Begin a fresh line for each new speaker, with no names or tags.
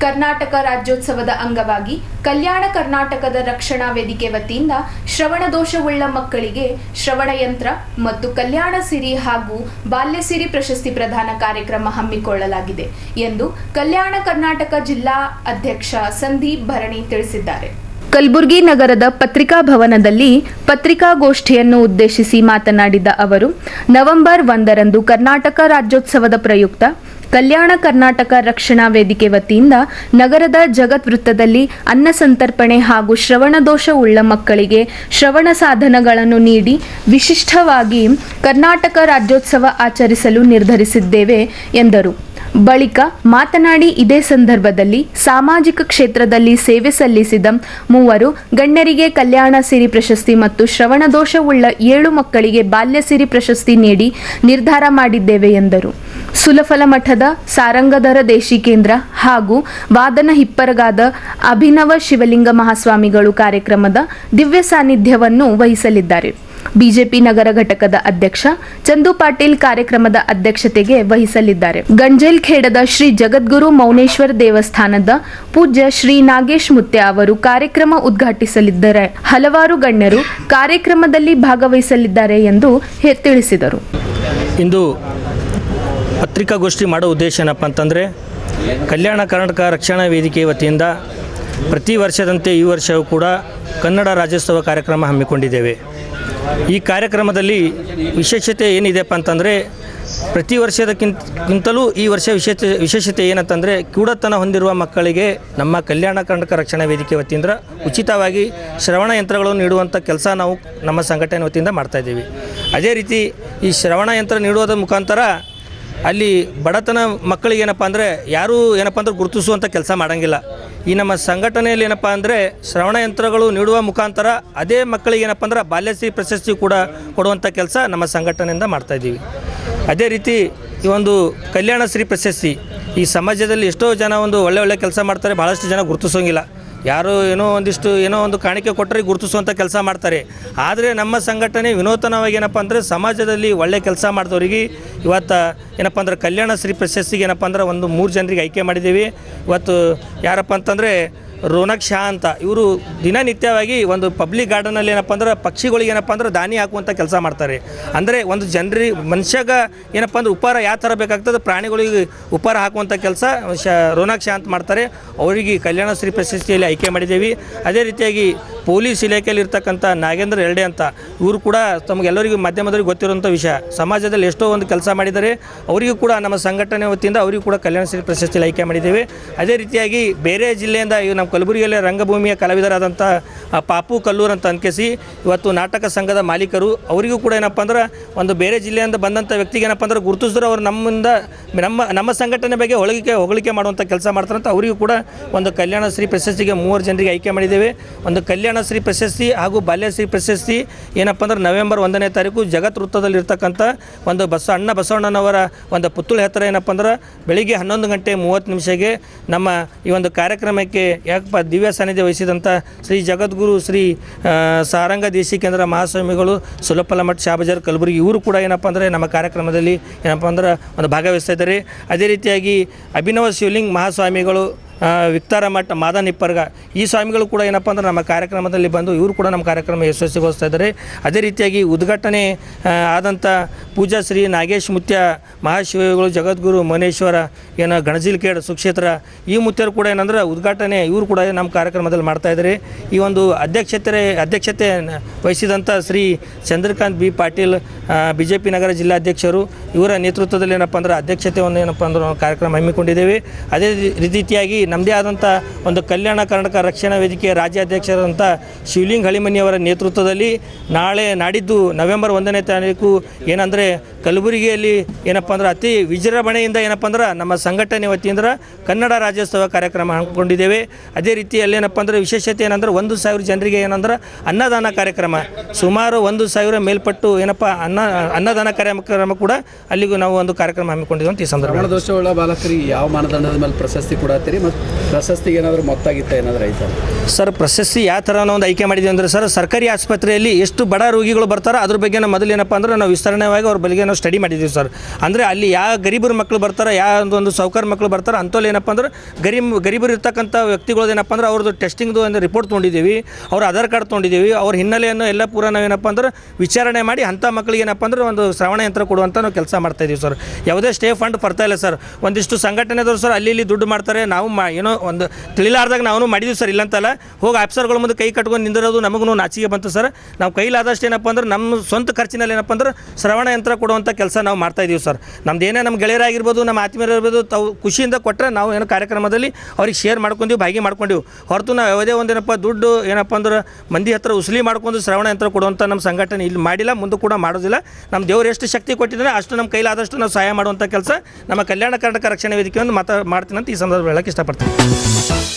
ಕರ್ನಾಟಕ ರಾಜ್ಯೋತ್ಸವದ ಅಂಗವಾಗಿ ಕಲ್ಯಾಣ ಕರ್ನಾಟಕದ ರಕ್ಷಣಾ ವೇದಿಕೆ ವತಿಯಿಂದ ಶ್ರವಣ ದೋಷವುಳ್ಳ ಮಕ್ಕಳಿಗೆ ಶ್ರವಣ ಯಂತ್ರ ಮತ್ತು ಕಲ್ಯಾಣ ಸಿರಿ ಹಾಗೂ ಬಾಲ್ಯ ಸಿರಿ ಪ್ರಶಸ್ತಿ ಪ್ರದಾನ ಕಾರ್ಯಕ್ರಮ ಹಮ್ಮಿಕೊಳ್ಳಲಾಗಿದೆ ಎಂದು ಕಲ್ಯಾಣ ಕರ್ನಾಟಕ ಜಿಲ್ಲಾ ಅಧ್ಯಕ್ಷ ಸಂದೀಪ್ ಭರಣಿ ತಿಳಿಸಿದ್ದಾರೆ. ಕಲಬುರಗಿ ನಗರದ ಪತ್ರಿಕಾ ಭವನದಲ್ಲಿ ಪತ್ರಿಕಾಗೋಷ್ಠಿಯನ್ನು ಉದ್ದೇಶಿಸಿ ಮಾತನಾಡಿದ ಅವರು, ನವೆಂಬರ್ 1ರಂದು ಕರ್ನಾಟಕ ರಾಜ್ಯೋತ್ಸವದ ಪ್ರಯುಕ್ತ ಕಲ್ಯಾಣ ಕರ್ನಾಟಕ ರಕ್ಷಣಾ ವೇದಿಕೆ ವತಿಯಿಂದ ನಗರದ ಜಗತ್ ವೃತ್ತದಲ್ಲಿ ಅನ್ನ ಸಂತರ್ಪಣೆ ಹಾಗೂ ಶ್ರವಣ ದೋಷ ಉಳ್ಳ ಮಕ್ಕಳಿಗೆ ಶ್ರವಣ ಸಾಧನಗಳನ್ನು ನೀಡಿ ವಿಶಿಷ್ಟವಾಗಿ ಕರ್ನಾಟಕ ರಾಜ್ಯೋತ್ಸವ ಆಚರಿಸಲು ನಿರ್ಧರಿಸಿದ್ದೇವೆ ಎಂದರು. ಬಳಿಕ ಮಾತನಾಡಿ, ಇದೇ ಸಂದರ್ಭದಲ್ಲಿ ಸಾಮಾಜಿಕ ಕ್ಷೇತ್ರದಲ್ಲಿ ಸೇವೆ ಸಲ್ಲಿಸಿದ 3 ಗಣ್ಯರಿಗೆ ಕಲ್ಯಾಣ ಸಿರಿ ಪ್ರಶಸ್ತಿ ಮತ್ತು ಶ್ರವಣ ದೋಷವುಳ್ಳ 7 ಮಕ್ಕಳಿಗೆ ಬಾಲ್ಯ ಸಿರಿ ಪ್ರಶಸ್ತಿ ನೀಡಿ ನಿರ್ಧಾರ ಮಾಡಿದ್ದೇವೆ ಎಂದರು. ಸುಲಫಲ ಮಠದ ಸಾರಂಗಧರ ದೇಶಿಕೇಂದ್ರ ಹಾಗೂ ವಾದನ ಹಿಪ್ಪರಗಾದ ಅಭಿನವ ಶಿವಲಿಂಗ ಮಹಾಸ್ವಾಮಿಗಳು ಕಾರ್ಯಕ್ರಮದ ದಿವ್ಯ ಸಾನ್ನಿಧ್ಯವನ್ನು ವಹಿಸಲಿದ್ದಾರೆ. ಬಿಜೆಪಿ ನಗರ ಘಟಕದ ಅಧ್ಯಕ್ಷ ಚಂದು ಪಾಟೀಲ್ ಕಾರ್ಯಕ್ರಮದ ಅಧ್ಯಕ್ಷತೆಗೆ ವಹಿಸಲಿದ್ದಾರೆ. ಗಂಜೇಲ್ ಖೇಡದ ಶ್ರೀ ಜಗದ್ಗುರು ಮೌನೇಶ್ವರ ದೇವಸ್ಥಾನದ ಪೂಜ್ಯ ಶ್ರೀ ನಾಗೇಶ್ ಮುತ್ಯ ಅವರು ಕಾರ್ಯಕ್ರಮ ಉದ್ಘಾಟಿಸಲಿದ್ದಾರೆ. ಹಲವಾರು ಗಣ್ಯರು ಕಾರ್ಯಕ್ರಮದಲ್ಲಿ ಭಾಗವಹಿಸಲಿದ್ದಾರೆ ಎಂದು ತಿಳಿಸಿದರು.
ಇಂದು ಪತ್ರಿಕಾಗೋಷ್ಠಿ ಮಾಡೋ ಉದ್ದೇಶ ಏನಪ್ಪ ಅಂತಂದರೆ, ಕಲ್ಯಾಣ ಕರ್ನಾಟಕ ರಕ್ಷಣಾ ವೇದಿಕೆ ವತಿಯಿಂದ ಪ್ರತಿ ವರ್ಷದಂತೆ ಈ ವರ್ಷವೂ ಕೂಡ ಕನ್ನಡ ರಾಜ್ಯೋತ್ಸವ ಕಾರ್ಯಕ್ರಮ ಹಮ್ಮಿಕೊಂಡಿದ್ದೇವೆ. ಈ ಕಾರ್ಯಕ್ರಮದಲ್ಲಿ ವಿಶೇಷತೆ ಏನಿದೆಪ್ಪ ಅಂತಂದರೆ, ಪ್ರತಿ ವರ್ಷದಕ್ಕಿಂತಲೂ ಈ ವರ್ಷ ವಿಶೇಷತೆ ಏನಂತಂದರೆ, ಕಿವುಡತನ ಹೊಂದಿರುವ ಮಕ್ಕಳಿಗೆ ನಮ್ಮ ಕಲ್ಯಾಣ ಕರ್ನಾಟಕ ರಕ್ಷಣಾ ವೇದಿಕೆ ವತಿಯಿಂದ ಉಚಿತವಾಗಿ ಶ್ರವಣ ಯಂತ್ರಗಳನ್ನು ನೀಡುವಂಥ ಕೆಲಸ ನಾವು ನಮ್ಮ ಸಂಘಟನೆ ವತಿಯಿಂದ ಮಾಡ್ತಾಯಿದ್ದೀವಿ. ಅದೇ ರೀತಿ ಈ ಶ್ರವಣ ಯಂತ್ರ ನೀಡುವುದರ ಮುಖಾಂತರ ಅಲ್ಲಿ ಬಡತನ ಮಕ್ಕಳಿಗೆ ಏನಪ್ಪ ಅಂದರೆ ಯಾರೂ ಏನಪ್ಪ ಅಂದ್ರೆ ಗುರುತಿಸುವಂಥ ಕೆಲಸ ಮಾಡೋಂಗಿಲ್ಲ. ಈ ನಮ್ಮ ಸಂಘಟನೆಯಲ್ಲಿ ಏನಪ್ಪ ಅಂದರೆ ಶ್ರವಣ ಯಂತ್ರಗಳು ನೀಡುವ ಮುಖಾಂತರ ಅದೇ ಮಕ್ಕಳಿಗೆ ಏನಪ್ಪ ಅಂದ್ರೆ ಬಾಲ್ಯಶ್ರೀ ಪ್ರಶಸ್ತಿ ಕೂಡ ಕೊಡುವಂಥ ಕೆಲಸ ನಮ್ಮ ಸಂಘಟನೆಯಿಂದ ಮಾಡ್ತಾಯಿದ್ದೀವಿ. ಅದೇ ರೀತಿ ಈ ಒಂದು ಕಲ್ಯಾಣ ಶ್ರೀ ಪ್ರಶಸ್ತಿ ಈ ಸಮಾಜದಲ್ಲಿ ಎಷ್ಟೋ ಜನ ಒಂದು ಒಳ್ಳೆ ಕೆಲಸ ಮಾಡ್ತಾರೆ, ಭಾಳಷ್ಟು ಜನ ಗುರುತಿಸೋಂಗಿಲ್ಲ. ಯಾರು ಏನೋ ಒಂದು ಕಾಣಿಕೆ ಕೊಟ್ಟರೆ ಗುರುತಿಸುವಂಥ ಕೆಲಸ ಮಾಡ್ತಾರೆ. ಆದರೆ ನಮ್ಮ ಸಂಘಟನೆ ವಿನೂತನವಾಗಿ ಏನಪ್ಪ ಅಂದರೆ ಸಮಾಜದಲ್ಲಿ ಒಳ್ಳೆ ಕೆಲಸ ಮಾಡಿದವರಿಗೆ ಇವತ್ತು ಏನಪ್ಪ ಅಂದ್ರೆ ಕಲ್ಯಾಣ ಶ್ರೀ ಪ್ರಶಸ್ತಿಗೆ ಏನಪ್ಪ ಅಂದ್ರೆ ಒಂದು 3 ಜನರಿಗೆ ಆಯ್ಕೆ ಮಾಡಿದ್ದೀವಿ. ಇವತ್ತು ಯಾರಪ್ಪ ಅಂತಂದರೆ ರೋನಕ್ ಶಾ ಅಂತ, ಇವರು ದಿನನಿತ್ಯವಾಗಿ ಒಂದು ಪಬ್ಲಿಕ್ ಗಾರ್ಡನಲ್ಲಿ ಏನಪ್ಪ ಅಂದ್ರೆ ಪಕ್ಷಿಗಳಿಗೆ ಏನಪ್ಪ ಅಂದ್ರೆ ದಾನಿ ಹಾಕುವಂಥ ಕೆಲಸ ಮಾಡ್ತಾರೆ. ಅಂದರೆ ಒಂದು ಮನುಷ್ಯಗೆ ಏನಪ್ಪ ಅಂದ್ರೆ ಉಪಹಾರ ಯಾವ ಥರ ಬೇಕಾಗ್ತದೆ ಪ್ರಾಣಿಗಳಿಗೆ ಉಪಹಾರ ಹಾಕುವಂಥ ಕೆಲಸ ರೋನಕ್ ಶಾ ಅಂತ ಮಾಡ್ತಾರೆ. ಅವರಿಗೆ ಕಲ್ಯಾಣ ಶ್ರೀ ಪ್ರಶಸ್ತಿಯಲ್ಲಿ ಆಯ್ಕೆ ಮಾಡಿದ್ದೀವಿ. ಅದೇ ರೀತಿಯಾಗಿ ಪೊಲೀಸ್ ಇಲಾಖೆಯಲ್ಲಿ ಇರ್ತಕ್ಕಂಥ ನಾಗೇಂದ್ರ ಹೆರ್ಡೆ ಅಂತ, ಇವರು ಕೂಡ ತಮಗೆಲ್ಲರಿಗೂ ಮಾಧ್ಯಮದವರಿಗೆ ಗೊತ್ತಿರುವಂಥ ವಿಷಯ, ಸಮಾಜದಲ್ಲಿ ಎಷ್ಟೋ ಒಂದು ಕೆಲಸ ಮಾಡಿದ್ದಾರೆ. ಅವರಿಗೂ ಕೂಡ ನಮ್ಮ ಸಂಘಟನೆ ವತಿಯಿಂದ ಅವರಿಗೂ ಕೂಡ ಕಲ್ಯಾಣ ಶ್ರೀ ಪ್ರಶಸ್ತಿಯಲ್ಲಿ ಆಯ್ಕೆ ಮಾಡಿದ್ದೇವೆ. ಅದೇ ರೀತಿಯಾಗಿ ಬೇರೆ ಜಿಲ್ಲೆಯಿಂದ ನಮ್ಮ ಕಲಬುರಗಿಯಲ್ಲಿ ರಂಗಭೂಮಿಯ ಕಲಾವಿದರಾದಂಥ ಪಾಪು ಕಲ್ಲೂರ್ ಅಂತ ಅನ್ಕೇಸಿ ಇವತ್ತು ನಾಟಕ ಸಂಘದ ಮಾಲೀಕರು, ಅವರಿಗೂ ಕೂಡ ಏನಪ್ಪ ಅಂದ್ರೆ ಒಂದು ಬೇರೆ ಜಿಲ್ಲೆಯಿಂದ ಬಂದಂಥ ವ್ಯಕ್ತಿಗೆ ಏನಪ್ಪ ಅಂದ್ರೆ ಗುರುತಿಸಿದ್ರೆ ಅವರು ನಮ್ಮ ಸಂಘಟನೆ ಬಗ್ಗೆ ಹೊಗಳಿಕೆ ಮಾಡುವಂಥ ಕೆಲಸ ಮಾಡ್ತಾರಂತ ಅವರಿಗೂ ಕೂಡ ಒಂದು ಕಲ್ಯಾಣ ಶ್ರೀ ಪ್ರಶಸ್ತಿಗೆ 3 ಜನರಿಗೆ ಆಯ್ಕೆ ಮಾಡಿದ್ದೇವೆ. ಒಂದು ಕಲ್ಯಾಣ ಶ್ರೀ ಪ್ರಶಸ್ತಿ ಹಾಗೂ ಬಾಲ್ಯಶ್ರೀ ಪ್ರಶಸ್ತಿ ಏನಪ್ಪ ಅಂದ್ರೆ ನವೆಂಬರ್ 1ನೇ ತಾರೀಕು ಜಗತ್ ವೃತ್ತದಲ್ಲಿ ಇರ್ತಕ್ಕಂಥ ಒಂದು ಬಸವಣ್ಣನವರ ಒಂದು ಪುತ್ಥಳಿ ಹತ್ತಿರ ಏನಪ್ಪ ಅಂದ್ರೆ ಬೆಳಿಗ್ಗೆ 11:30 ನಮ್ಮ ಈ ಒಂದು ಕಾರ್ಯಕ್ರಮಕ್ಕೆ ದಿವ್ಯ ಸಾನ್ನಿಧ್ಯ ವಹಿಸಿದಂಥ ಶ್ರೀ ಜಗದ್ಗುರು ಶ್ರೀ ಸಾರಂಗ ದೇಶಿಕೇಂದ್ರ ಮಹಾಸ್ವಾಮಿಗಳು ಸುಲಫಲ ಮಠ ಶಾಬಜಾರ್ ಕಲಬುರಗಿ, ಇವರು ಕೂಡ ಏನಪ್ಪ ಅಂದರೆ ನಮ್ಮ ಕಾರ್ಯಕ್ರಮದಲ್ಲಿ ಏನಪ್ಪ ಅಂದ್ರೆ ಒಂದು ಭಾಗವಹಿಸ್ತಾ ಇದ್ದಾರೆ. ಅದೇ ರೀತಿಯಾಗಿ ಅಭಿನವ ಶಿವಲಿಂಗ ಮಹಾಸ್ವಾಮಿಗಳು, ವಿಕ್ತಾರ ಮಠ ಮಾದನ್ ಹಿಪ್ಪರ್ಗ, ಈ ಸ್ವಾಮಿಗಳು ಕೂಡ ಏನಪ್ಪ ಅಂದ್ರೆ ನಮ್ಮ ಕಾರ್ಯಕ್ರಮದಲ್ಲಿ ಬಂದು ಇವರು ಕೂಡ ನಮ್ಮ ಕಾರ್ಯಕ್ರಮ ಯಶಸ್ವಿಗೊಳಿಸ್ತಾ ಇದ್ದಾರೆ. ಅದೇ ರೀತಿಯಾಗಿ ಉದ್ಘಾಟನೆ ಆದಂಥ ಪೂಜಾ ಶ್ರೀ ನಾಗೇಶ್ ಮುತ್ಯ ಮಹಾಶಿವಗಳು ಜಗದ್ಗುರು ಮೌನೇಶ್ವರ ಗಣಜಿಲ್ ಖೇಡ್ ಸುಕ್ಷೇತ್ರ, ಈ ಮುತ್ಯರು ಕೂಡ ಏನಂದ್ರೆ ಉದ್ಘಾಟನೆ ಇವರು ಕೂಡ ನಮ್ಮ ಕಾರ್ಯಕ್ರಮದಲ್ಲಿ ಮಾಡ್ತಾಯಿದ್ದಾರೆ. ಈ ಒಂದು ಅಧ್ಯಕ್ಷತೆ ವಹಿಸಿದಂಥ ಶ್ರೀ ಚಂದ್ರಕಾಂತ್ ಬಿ ಪಾಟೀಲ್ ಬಿಜೆಪಿ ನಗರ ಜಿಲ್ಲಾಧ್ಯಕ್ಷರು, ಇವರ ನೇತೃತ್ವದಲ್ಲಿ ಏನಪ್ಪ ಅಂದ್ರೆ ಅಧ್ಯಕ್ಷತೆಯನ್ನು ಏನಪ್ಪ ಅಂದ್ರೆ ಕಾರ್ಯಕ್ರಮ ಹಮ್ಮಿಕೊಂಡಿದ್ದೇವೆ. ಅದೇ ರೀತಿಯಾಗಿ ನಮ್ಮದೇ ಆದಂಥ ಒಂದು ಕಲ್ಯಾಣ ಕರ್ನಾಟಕ ರಕ್ಷಣಾ ವೇದಿಕೆಯ ರಾಜ್ಯಾಧ್ಯಕ್ಷರಾದಂಥ ಶಿವಲಿಂಗ ಹಳಿಮನಿಯವರ ನೇತೃತ್ವದಲ್ಲಿ ನಾಡಿದ್ದು ನವೆಂಬರ್ 1ನೇ ತಾರೀಕು ಏನಂದರೆ ಕಲಬುರಗಿಯಲ್ಲಿ ಏನಪ್ಪ ಅಂದ್ರೆ ಅತಿ ವಿಜೃಂಭಣೆಯಿಂದ ಏನಪ್ಪ ಅಂದ್ರೆ ನಮ್ಮ ಸಂಘಟನೆ ವತಿಯಿಂದ ಕನ್ನಡ ರಾಜ್ಯೋತ್ಸವ ಕಾರ್ಯಕ್ರಮ ಹಮ್ಮಿಕೊಂಡಿದ್ದೇವೆ. ಅದೇ ರೀತಿಯಲ್ಲಿ ಏನಪ್ಪ ಅಂದರೆ ವಿಶೇಷತೆ ಏನಂದ್ರೆ 1,000 ಜನರಿಗೆ ಏನಂದ್ರೆ ಅನ್ನದಾನ ಕಾರ್ಯಕ್ರಮ, ಸುಮಾರು 1,000 ಮೇಲ್ಪಟ್ಟು ಏನಪ್ಪ ಅನ್ನದಾನ ಕಾರ್ಯಕ್ರಮ ಕೂಡ ಅಲ್ಲಿಗೂ ನಾವು ಒಂದು ಕಾರ್ಯಕ್ರಮ ಹಮ್ಮಿಕೊಂಡಿದ್ದೇವೆ ಅಂತ ಈ ಸಂದರ್ಭ.
ದೋಷವುಳ್ಳ ಬಾಲಕರಿಗೆ ಯಾವ ಮಾನದಂಡದ ಮೇಲೆ ಪ್ರಶಸ್ತಿ ಕೊಡತ್ತೀರಿ ಮತ್ತು ಪ್ರಶಸ್ತಿಗೆ ಏನಾದರೂ ಮೊತ್ತ ಆಗಿತ್ತ ಏನಾದರೂ ಐತೆ
ಸರ್? ಪ್ರಶಸ್ತಿ ಯಾವ ಥರ ಒಂದು ಆಯ್ಕೆ ಮಾಡಿದ್ದೀವಿ ಅಂದರೆ ಸರ್, ಸರ್ಕಾರಿ ಆಸ್ಪತ್ರೆಯಲ್ಲಿ ಎಷ್ಟು ಬಡ ರೋಗಿಗಳು ಬರ್ತಾರೋ ಅದ್ರ ಬಗ್ಗೆ ಮೊದಲು ಏನಪ್ಪ ಅಂದ್ರೆ ನಾವು ವಿಸ್ತರಣೆಯಾಗಿ ಅವ್ರ ಬಳಿಗೆ ಏನೋ ಸ್ಟಡಿ ಮಾಡಿದ್ದೀವಿ ಸರ್. ಅಂದರೆ ಅಲ್ಲಿ ಯಾವ ಗರೀಬರ ಮಕ್ಕಳು ಬರ್ತಾರೆ, ಯಾವ ಒಂದು ಸಾಹುಕಾರ ಮಕ್ಕಳು ಬರ್ತಾರೆ ಅಂಥಲ್ಲಿ ಏನಪ್ಪ ಅಂದ್ರೆ ಗರೀಬರು ಇರ್ತಕ್ಕಂಥ ವ್ಯಕ್ತಿಗಳದ್ದು ಏನಪ್ಪ ಅಂದ್ರೆ ಅವ್ರದ್ದು ಟೆಸ್ಟಿಂಗ್ದು ಒಂದು ರಿಪೋರ್ಟ್ ತೊಗೊಂಡಿದ್ದೀವಿ, ಅವ್ರ ಆಧಾರ್ ಕಾರ್ಡ್ ತೊಗೊಂಡಿದ್ದೀವಿ, ಅವ್ರ ಹಿನ್ನೆಲೆಯನ್ನು ಎಲ್ಲ ಪೂರ ನಾವೇನಪ್ಪ ಅಂದ್ರೆ ವಿಚಾರಣೆ ಮಾಡಿ ಅಂಥ ಮಕ್ಕಳಿಗೆ ಏನಪ್ಪ ಅಂದ್ರೆ ಒಂದು ಶ್ರವಣ ಯಂತ್ರ ಕೊಡುವಂಥ ನಾವು ಕೆಲಸ ಮಾಡ್ತಾಯಿದ್ದೀವಿ ಸರ್. ಯಾವುದೇ ಸ್ಟೇ ಫಂಡ್ ಬರ್ತಾ ಇಲ್ಲ ಸರ್. ಒಂದಿಷ್ಟು ಸಂಘಟನೆದವರು ಸರ್ ಅಲ್ಲಿ ಇಲ್ಲಿ ದುಡ್ಡು ಮಾಡ್ತಾರೆ, ನಾವು ಏನೋ ಒಂದು ತಿಳಿಲಾರ್ದಾಗ ನಾವು ಮಾಡಿದ್ವಿ ಸರ್, ಇಲ್ಲಂತಲ್ಲ. ಹೋಗಿ ಆಫೀಸರ್ಗಳ ಮುಂದೆ ಕೈ ಕಟ್ಕೊಂಡು ನಿಂದಿರೋದು ನಮಗೂ ನಾಚಿಕೆ ಬಂತು ಸರ್. ನಾವು ಕೈಲಾದಷ್ಟು ಏನಪ್ಪ ಅಂದ್ರೆ ನಮ್ಮ ಸ್ವಂತ ಖರ್ಚಿನಲ್ಲಿ ಏನಪ್ಪ ಅಂದ್ರೆ ಶ್ರವಣ ಯಂತ್ರ ಕೊಡುವಂಥ ಕೆಲಸ ನಾವು ಮಾಡ್ತಾಯಿದ್ದೀವಿ ಸರ್. ನಮ್ದು ಏನೇ ನಮ್ಮ ಗೆಳೆಯರಾಗಿರ್ಬೋದು, ನಮ್ಮ ಆತ್ಮೀಯರಿರ್ಬೋದು, ತಾವು ಖುಷಿಯಿಂದ ಕೊಟ್ಟರೆ ನಾವು ಏನೋ ಕಾರ್ಯಕ್ರಮದಲ್ಲಿ ಅವ್ರಿಗೆ ಶೇರ್ ಮಾಡ್ಕೊಂಡೀವಿ, ಭಾಗಿ ಮಾಡ್ಕೊಂಡೀವಿ. ಹೊರತು ನಾವು ಯಾವುದೇ ಒಂದೇನಪ್ಪ ದುಡ್ಡು ಏನಪ್ಪ ಅಂದ್ರೆ ಮಂದಿ ಹತ್ರ ಉಸುಲಿ ಮಾಡ್ಕೊಂಡು ಶ್ರವಣ ಯಂತ್ರ ಕೊಡುವಂಥ ನಮ್ಮ ಸಂಘಟನೆ ಇಲ್ಲಿ ಮಾಡಿಲ್ಲ, ಮುಂದೆ ಕೂಡ ಮಾಡೋದಿಲ್ಲ. ನಮ್ಮ ದೇವರು ಎಷ್ಟು ಶಕ್ತಿ ಕೊಟ್ಟಿದ್ದಾರೆ ಅಷ್ಟು ನಮ್ಮ ಕೈಲಾದಷ್ಟು ನಾವು ಸಹಾಯ ಮಾಡುವಂಥ ಕೆಲಸ ನಮ್ಮ ಕಲ್ಯಾಣ ಕರ್ನಾಟಕ ರಕ್ಷಣಾ ವೇದಿಕೆ ಒಂದು ಮಾಡ್ತೀನಿ ಅಂತ ಈ ಸಂದರ್ಭ ಹೇಳಕ್ಕೆ ಇಷ್ಟಪಡ್ತೀನಿ.